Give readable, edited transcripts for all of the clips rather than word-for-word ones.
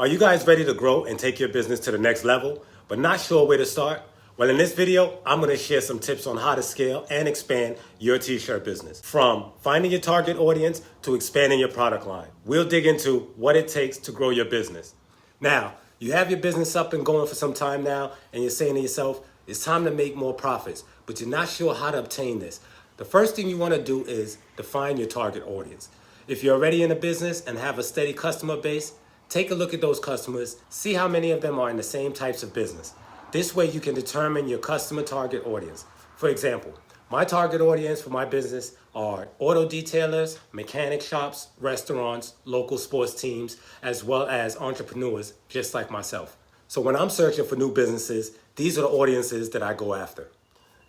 Are you guys ready to grow and take your business to the next level, but not sure where to start? Well, in this video, I'm going to share some tips on how to scale and expand your t-shirt business. From finding your target audience to expanding your product line. We'll dig into what it takes to grow your business. Now, you have your business up and going for some time now, and you're saying to yourself, it's time to make more profits, but you're not sure how to obtain this. The first thing you want to do is define your target audience. If you're already in a business and have a steady customer base, take a look at those customers, see how many of them are in the same types of business. This way you can determine your customer target audience. For example, my target audience for my business are auto detailers, mechanic shops, restaurants, local sports teams, as well as entrepreneurs just like myself. So when I'm searching for new businesses, these are the audiences that I go after.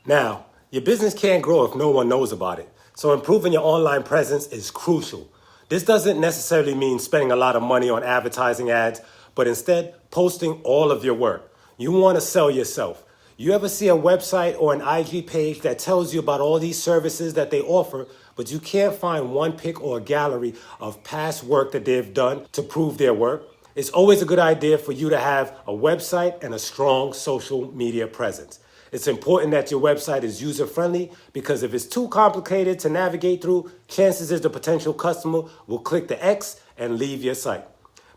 Now, your business can't grow if no one knows about it. So improving your online presence is crucial. This doesn't necessarily mean spending a lot of money on advertising ads, but instead posting all of your work. You want to sell yourself. You ever see a website or an IG page that tells you about all these services that they offer, but you can't find one pic or a gallery of past work that they've done to prove their work? It's always a good idea for you to have a website and a strong social media presence. It's important that your website is user-friendly because if it's too complicated to navigate through, chances is the potential customer will click the X and leave your site.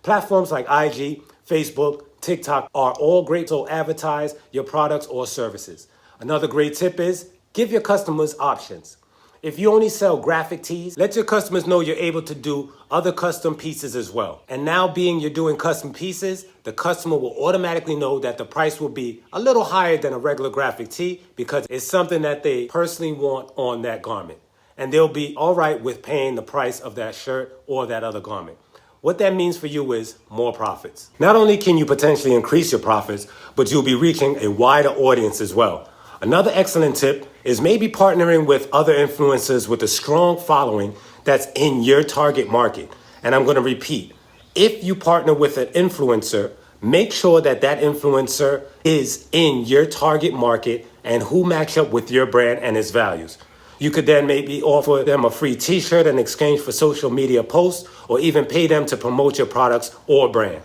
Platforms like IG, Facebook, TikTok are all great to advertise your products or services. Another great tip is give your customers options. If you only sell graphic tees, let your customers know you're able to do other custom pieces as well. And now being you're doing custom pieces, the customer will automatically know that the price will be a little higher than a regular graphic tee because it's something that they personally want on that garment. And they'll be all right with paying the price of that shirt or that other garment. What that means for you is more profits. Not only can you potentially increase your profits, but you'll be reaching a wider audience as well. Another excellent tip is maybe partnering with other influencers with a strong following that's in your target market. And I'm going to repeat, if you partner with an influencer, make sure that that influencer is in your target market and who match up with your brand and its values. You could then maybe offer them a free t-shirt in exchange for social media posts or even pay them to promote your products or brand.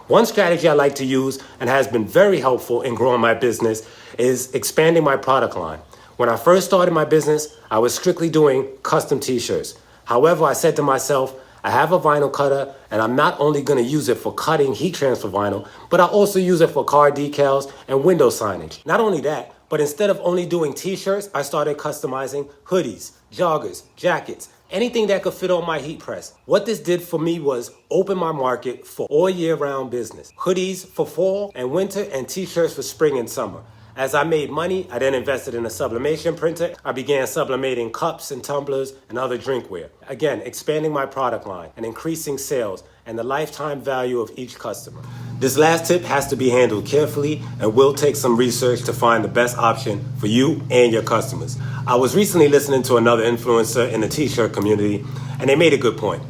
One strategy I like to use and has been very helpful in growing my business is expanding my product line. When I first started my business, I was strictly doing custom t-shirts. However, I said to myself, I have a vinyl cutter and I'm not only going to use it for cutting heat transfer vinyl, but I also use it for car decals and window signage. Not only that, but instead of only doing t-shirts, I started customizing hoodies, joggers, jackets, anything that could fit on my heat press. What this did for me was open my market for all year round business. Hoodies for fall and winter and t-shirts for spring and summer. As I made money, I then invested in a sublimation printer. I began sublimating cups and tumblers and other drinkware. Again, expanding my product line and increasing sales and the lifetime value of each customer. This last tip has to be handled carefully and will take some research to find the best option for you and your customers. I was recently listening to another influencer in the t-shirt community and they made a good point.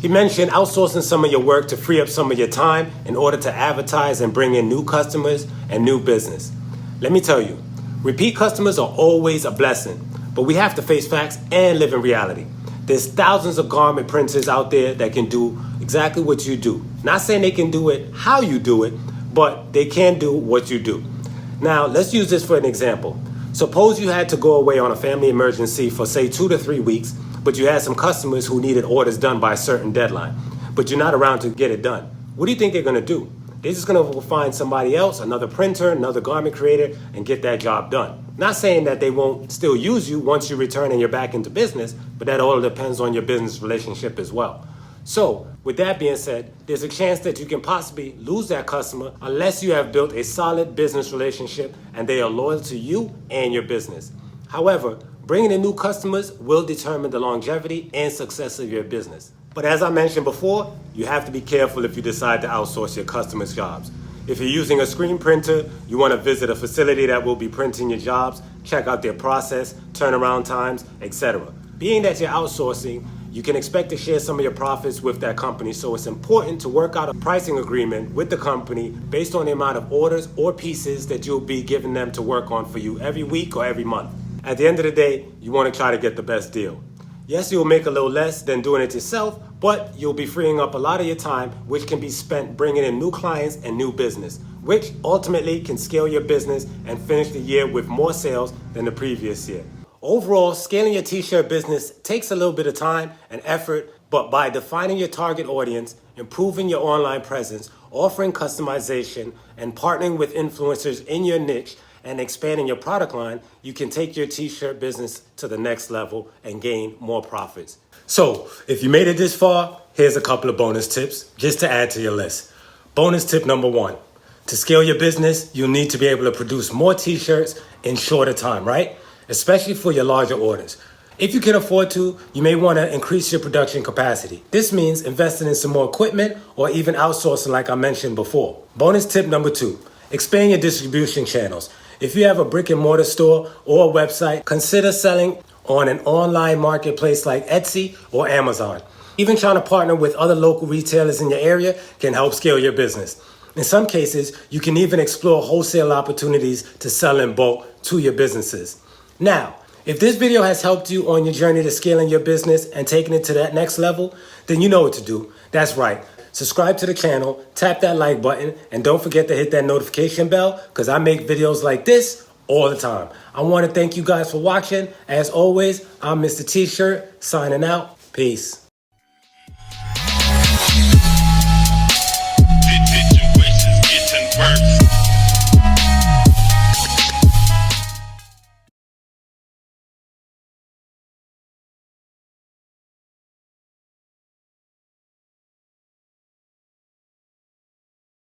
He mentioned outsourcing some of your work to free up some of your time in order to advertise and bring in new customers and new business. Let me tell you, repeat customers are always a blessing, but we have to face facts and live in reality. There's thousands of garment printers out there that can do exactly what you do. Not saying they can do it how you do it, but they can do what you do. Now, let's use this for an example. Suppose you had to go away on a family emergency for say 2 to 3 weeks, but you had some customers who needed orders done by a certain deadline, but you're not around to get it done. What do you think they're going to do? They're just going to find somebody else, another printer, another garment creator, and get that job done. Not saying that they won't still use you once you return and you're back into business, but that all depends on your business relationship as well. So, with that being said, there's a chance that you can possibly lose that customer unless you have built a solid business relationship and they are loyal to you and your business. However, bringing in new customers will determine the longevity and success of your business. But as I mentioned before, you have to be careful if you decide to outsource your customers' jobs. If you're using a screen printer, you want to visit a facility that will be printing your jobs, check out their process, turnaround times, etc. Being that you're outsourcing, you can expect to share some of your profits with that company, so it's important to work out a pricing agreement with the company based on the amount of orders or pieces that you'll be giving them to work on for you every week or every month. At the end of the day, you want to try to get the best deal. Yes, you'll make a little less than doing it yourself, but you'll be freeing up a lot of your time, which can be spent bringing in new clients and new business, which ultimately can scale your business and finish the year with more sales than the previous year. Overall, scaling your t-shirt business takes a little bit of time and effort, but by defining your target audience, improving your online presence, offering customization, and partnering with influencers in your niche, and expanding your product line, you can take your t-shirt business to the next level and gain more profits. So, if you made it this far, here's a couple of bonus tips just to add to your list. Bonus tip number 1. To scale your business, you'll need to be able to produce more t-shirts in shorter time, right? Especially for your larger orders. If you can afford to, you may want to increase your production capacity. This means investing in some more equipment or even outsourcing like I mentioned before. Bonus tip number 2, expand your distribution channels. If you have a brick and mortar store or a website, consider selling on an online marketplace like Etsy or Amazon. Even trying to partner with other local retailers in your area can help scale your business. In some cases, you can even explore wholesale opportunities to sell in bulk to your businesses. Now, if this video has helped you on your journey to scaling your business and taking it to that next level, then you know what to do. That's right. Subscribe to the channel, tap that like button, and don't forget to hit that notification bell because I make videos like this all the time. I want to thank you guys for watching. As always, I'm Mr. T-Shirt, signing out. Peace.